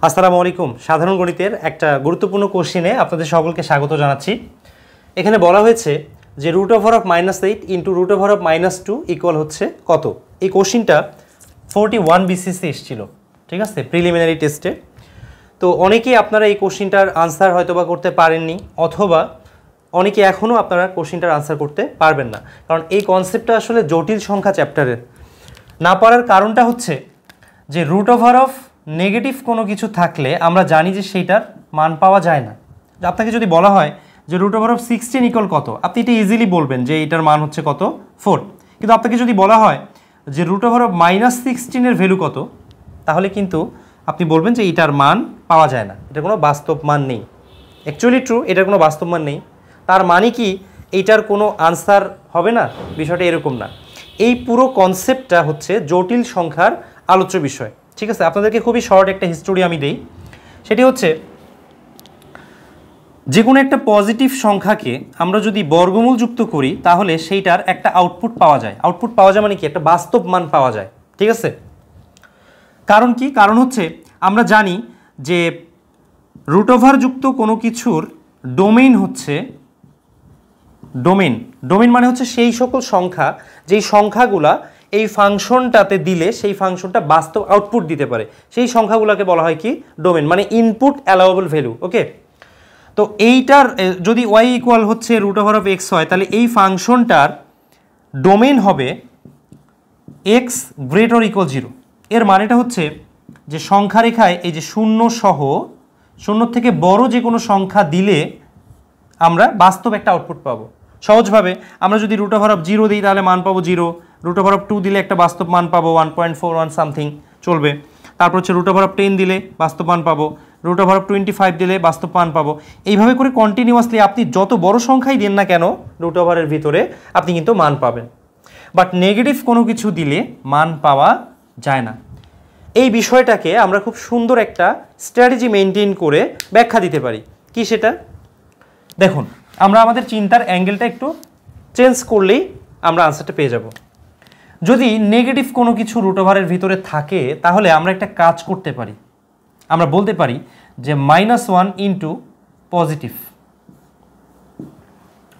আসসালামু আলাইকুম। সাধারণ গণিতের একটা গুরুত্বপূর্ণ কোশ্চেনে আপনাদের সকলকে স্বাগত জানাচ্ছি। এখানে বলা হয়েছে যে √8 ইন্টু √2 ইকুয়াল হচ্ছে কত। এই কোশ্চেনটা 41 BCSে এসেছিল, ঠিক আছে, প্রিলিমিনারি টেস্টে। তো অনেকেই আপনারা এই কোশ্চেনটার আনসার হয়তো বা করতে পারেননি, অথবা অনেকে এখনও আপনারা কোশ্চেনটার আনসার করতে পারবেন না, কারণ এই কনসেপ্টটা আসলে জটিল সংখ্যা চ্যাপ্টারের। না পারার কারণটা হচ্ছে যে নেগেটিভ কোনো কিছু থাকলে আমরা জানি যে সেইটার মান পাওয়া যায় না। আপনাকে যদি বলা হয় যে √16 ইকুয়াল কত, আপনি এটা ইজিলি বলবেন যে এটার মান হচ্ছে কত, 4। কিন্তু আপনাকে যদি বলা হয় যে √16 ভ্যালু কত, তাহলে কিন্তু আপনি বলবেন যে এটার মান পাওয়া যায় না, এটার কোনো বাস্তব মান নেই। অ্যাকচুয়ালি ট্রু, এটার কোনো বাস্তব মান নেই। তার মানে কি এইটার কোনো আনসার হবে না? বিষয়টা এরকম না। এই পুরো কনসেপ্টটা হচ্ছে জটিল সংখ্যার আলোচ্য বিষয়, ঠিক আছে। আপনাদেরকে খুবই শর্ট একটা হিস্টোরি আমি দেই। সেটি হচ্ছে যে কোনো একটা পজিটিভ সংখ্যাকে আমরা যদি বর্গমূল যুক্ত করি তাহলে সেইটার একটা আউটপুট পাওয়া যায়। আউটপুট পাওয়া যায় মানে কি, একটা বাস্তব মান পাওয়া যায়, ঠিক আছে। কারণ কি? কারণ হচ্ছে আমরা জানি যে √ যুক্ত কোনো কিছুর ডোমেইন হচ্ছে ডোমেইন মানে হচ্ছে সেই সকল সংখ্যা যেই সংখ্যাগুলা এই ফাংশনটাতে দিলে সেই ফাংশনটা বাস্তব আউটপুট দিতে পারে, সেই সংখ্যাগুলোকে বলা হয় কি, ডোমেইন, মানে ইনপুট অ্যালাউয়েবল ভ্যালু। ওকে, তো এইটার যদি y ইকুয়াল হচ্ছে √x হয়, তাহলে এই ফাংশনটার ডোমেইন হবে x গ্রেটার ইকুয়াল 0। এর মানেটা হচ্ছে যে সংখ্যা রেখায় এই যে শূন্য সহ, শূন্য থেকে বড় যে কোনো সংখ্যা দিলে আমরা বাস্তব একটা আউটপুট পাবো। সহজভাবে আমরা যদি √0 দিই তাহলে মান পাবো 0, √2 দিলে একটা বাস্তব মান পাবো 1.41 সামথিং, চলবে। তারপর হচ্ছে √10 দিলে বাস্তব মান পাবো, √25 দিলে বাস্তব মান পাবো। এইভাবে করে কন্টিনিউয়াসলি আপনি যত বড় সংখ্যাই দেন না কেন √এর ভিতরে আপনি কিন্তু মান পাবেন। বাট নেগেটিভ কোনো কিছু দিলে মান পাওয়া যায় না। এই বিষয়টাকে আমরা খুব সুন্দর একটা স্ট্র্যাটেজি মেনটেন করে ব্যাখ্যা দিতে পারি। কি সেটা? দেখুন, আমরা আমাদের চিন্তার অ্যাঙ্গেলটা একটু চেঞ্জ করলেই আমরা আনসারটা পেয়ে যাব। যদি নেগেটিভ কোনো কিছু √এর ভিতরে থাকে তাহলে আমরা একটা কাজ করতে পারি, আমরা বলতে পারি যে -1 ইন্টু পজিটিভ।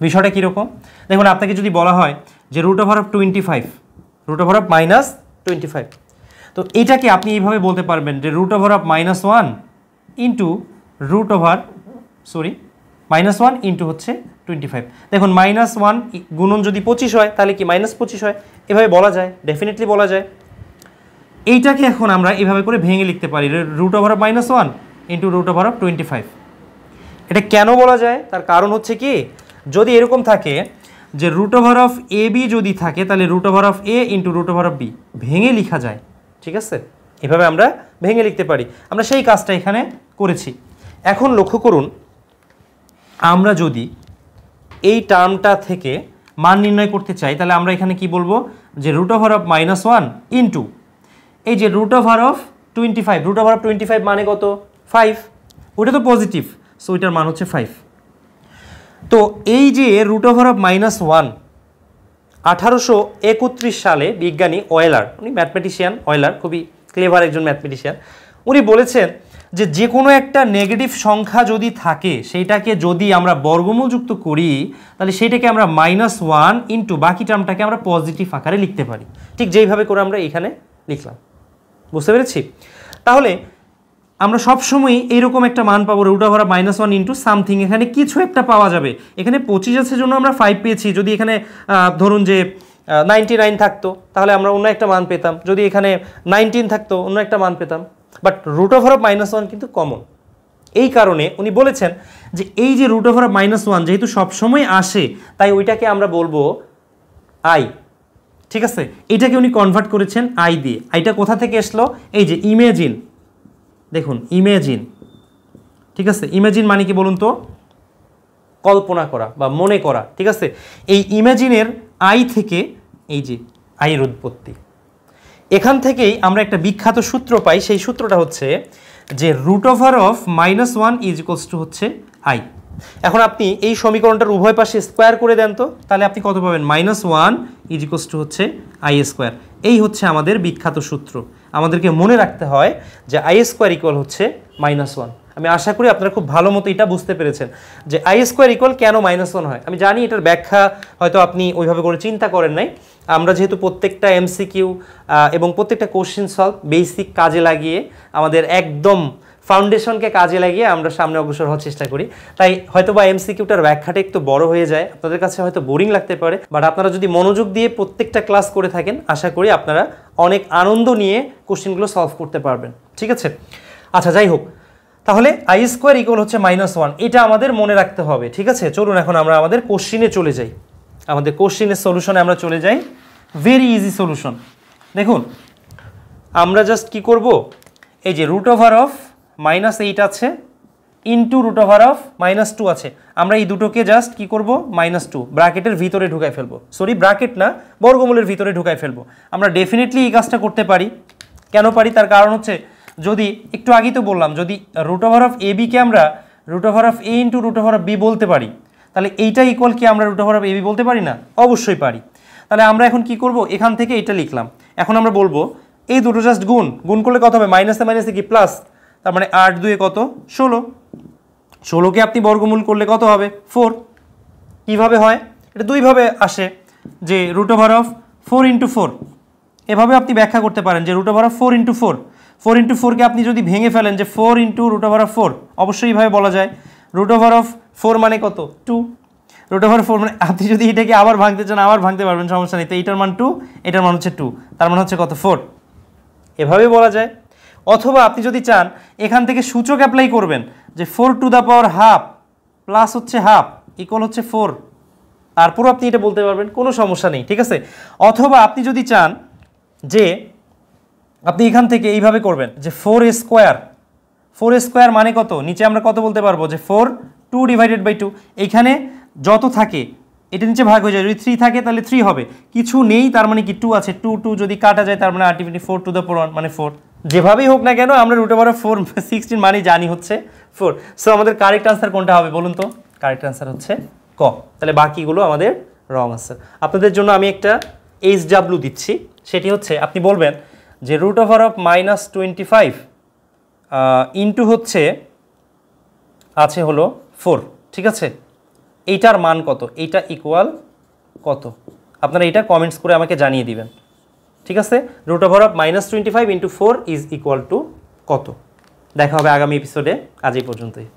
বিষয়টা কীরকম দেখুন, আপনাকে যদি বলা হয় যে √25, √-25, তো এইটাকে আপনি এইভাবে বলতে পারবেন যে √-1 ইন্টু -1 ইন্টু হচ্ছে 25। দেখুন, -1 গুণন যদি 25 হয় তাহলে কি -25 হয়, এভাবে বলা যায়, ডেফিনেটলি বলা যায়। এইটাকে এখন আমরা এভাবে করে ভেঙে লিখতে পারি √-1 ইন্টু √25। এটা কেন বলা যায়? তার কারণ হচ্ছে কি, যদি এরকম থাকে যে √AB যদি থাকে তাহলে √A ইন্টু √B ভেঙে লেখা যায়, ঠিক আছে। এভাবে আমরা ভেঙে লিখতে পারি। আমরা সেই কাজটা এখানে করেছি। এখন লক্ষ্য করুন, আমরা যদি এই টার্মটা থেকে মান নির্ণয় করতে চাই তাহলে আমরা এখানে কি বলবো যে √-1 ইন্টু এই যে √25 মানে কত, 5, ওটা তো পজিটিভ, সো ওইটার মান হচ্ছে 5। তো এই যে √-1 1831 সালে বিজ্ঞানী অয়েলার, উনি ম্যাথমেটিশিয়ান, অয়েলার খুবই ক্লেভার একজন ম্যাথমেটিশিয়ান, উনি বলেছেন যে কোনো একটা নেগেটিভ সংখ্যা যদি থাকে সেইটাকে যদি আমরা বর্গমূল যুক্ত করি তাহলে সেইটাকে আমরা -1 ইন্টু বাকি টার্মটাকে আমরা পজিটিভ আকারে লিখতে পারি, ঠিক যেইভাবে করে আমরা এখানে লিখলাম। বুঝতে পেরেছি? তাহলে আমরা সবসময় এইরকম একটা মান পাবো √-1 ইন্টু সামথিং, এখানে কিছু একটা পাওয়া যাবে। এখানে 25 আছে জন্য আমরা 5 পেয়েছি, যদি এখানে ধরুন যে 99 থাকতো তাহলে আমরা অন্য একটা মান পেতাম, যদি এখানে 19 থাকতো অন্য একটা মান পেতাম। বাট √-1 কিন্তু কমন। এই কারণে উনি বলেছেন যে এই যে √-1 যেহেতু সবসময় আসে তাই ওইটাকে আমরা বলবো আই, ঠিক আছে। এইটাকে উনি কনভার্ট করেছেন আই দিয়ে। আইটা কোথা থেকে আসলো? এই যে ইমেজিন, দেখুন ইমেজিন, ঠিক আছে। ইমেজিন মানে কি বলুন তো? কল্পনা করা বা মনে করা, ঠিক আছে। এই ইমেজিনের আই থেকে এই যে আইয়ের উৎপত্তি। এখান থেকেই আমরা একটা বিখ্যাত সূত্র পাই, সেই সূত্রটা হচ্ছে যে √-1 ইজ ইকুয়ালস টু হচ্ছে আই। এখন আপনি এই সমীকরণটার উভয় পাশে স্কোয়ার করে দেন তো, তাহলে আপনি কত পাবেন? -1 ইজ ইকুয়ালস টু হচ্ছে i²। এই হচ্ছে আমাদের বিখ্যাত সূত্র। আমাদেরকে মনে রাখতে হয় যে আই স্কোয়ার ইকুয়াল হচ্ছে -1। আমি আশা করি আপনারা খুব ভালো মতো এটা বুঝতে পেরেছেন যে আই স্কোয়ার ইকুয়াল কেন -1 হয়। আমি জানি এটার ব্যাখ্যা হয়তো আপনি ওইভাবে করে চিন্তা করেন নাই। আমরা যেহেতু প্রত্যেকটা এমসিকিউ এবং প্রত্যেকটা কোশ্চেন সলভ বেসিক কাজে লাগিয়ে আমাদের একদম ফাউন্ডেশনকে কাজে লাগিয়ে আমরা সামনে অগ্রসর হওয়ার চেষ্টা করি, তাই হয়তো বা এমসিকিউটার ব্যাখ্যাটা একটু বড় হয়ে যায়, আপনাদের কাছে হয়তো বোরিং লাগতে পারে, বাট আপনারা যদি মনোযোগ দিয়ে প্রত্যেকটা ক্লাস করে থাকেন আশা করি আপনারা অনেক আনন্দ নিয়ে কোশ্চেনগুলো সলভ করতে পারবেন। ঠিক আছে, আচ্ছা যাই হোক, তাহলে আই স্কোয়ার ইকুয়াল হচ্ছে -1, এটা আমাদের মনে রাখতে হবে। ঠিক আছে, চলুন এখন আমরা আমাদের কোশ্চিনে চলে যাই, আমাদের কোশ্চিনের সলিউশনে আমরা চলে যাই। Very easy solution. দেখুন আমরা জাস্ট কি করব, এই যে √8 আছে ইন্টু √2 আছে, আমরা এই দুটোকে জাস্ট কি করব -2 ব্র্যাকেটের ভিতরে ঢুকাই ফেলবো, সরি ব্র্যাকেট না, বর্গমূলের ভিতরে ঢুকাই ফেলবো। আমরা ডেফিনেটলি এই কাজটা করতে পারি। কেন পারি, তার কারণ হচ্ছে যদি একটু আগেই তো বললাম, যদি √ab কে আমরা √a ইন্টু √b বলতে পারি, তাহলে এইটা ইকুয়াল কি আমরা √ab বলতে পারি না? অবশ্যই পারি। তাহলে আমরা এখন কি করব, এখান থেকে এটা লিখলাম, এখন আমরা বলবো এই দুটো জাস্ট গুণ করলে কত হবে, মাইনাসে মাইনাসে কি প্লাস, তার মানে 8 2 কত 16, 16কে আপনি বর্গমূল করলে কত হবে 4। কিভাবে হয়, এটা দুইভাবে আসে, যে √4 ইন্টু 4, এভাবে আপনি ব্যাখ্যা করতে পারেন যে √4 ইন্টু 4, 4 ইন্টু 4কে আপনি যদি ভেঙে ফেলেন যে 4 ইন্টু √4, অবশ্যই এইভাবে বলা যায়। √4 মানে কত 2, √4 মানে আপনি যদি এটাকে আবার ভাঙতে চান আবার ভাঙতে পারবেন, সমস্যা নেই। তো এইটার মান 2, এটার মান হচ্ছে 2, তার মানে হচ্ছে কত 4, এভাবে বলা যায়। অথবা আপনি যদি চান এখান থেকে সূচক অ্যাপ্লাই করবেন যে 4⁻½ প্লাস হচ্ছে হাফ ইকুয়াল হচ্ছে 4, তারপরও আপনি এটা বলতে পারবেন, কোনো সমস্যা নেই। ঠিক আছে, অথবা আপনি যদি চান যে আপনি এখান থেকে এইভাবে করবেন যে 4 স্কোয়ার মানে কত, নিচে আমরা কত বলতে পারবো যে 2/2, এইখানে যত থাকে এটা নিচে ভাগ হয়ে যায়, যদি 3 থাকে তাহলে 3 হবে, কিছু নেই তার মানে কি 2 আছে, 2 যদি কাটা যায় তার মানে আলটিমেটলি 4⁻1 মানে 4। যেভাবেই হোক না কেন আমরা √4 16 মানে জানি হচ্ছে 4। সো আমাদের কারেক্ট আনসার কোনটা হবে বলুন তো? কারেক্ট আনসার হচ্ছে ক। তাহলে বাকিগুলো আমাদের রং আনসার। আপনাদের জন্য আমি একটা HW দিচ্ছি, সেটি হচ্ছে আপনি বলবেন যে √−25 ইন্টু হচ্ছে আছে হলো 4। ঠিক আছে, এইটার মান কত, এইটা ইকুয়াল কত, আপনারা এটা কমেন্টস করে আমাকে জানিয়ে দিবেন। ঠিক আছে, √−25 ইন্টু 4 ইজ ইকুয়াল টু কত। দেখা হবে আগামী এপিসোডে, আজ এই পর্যন্তই।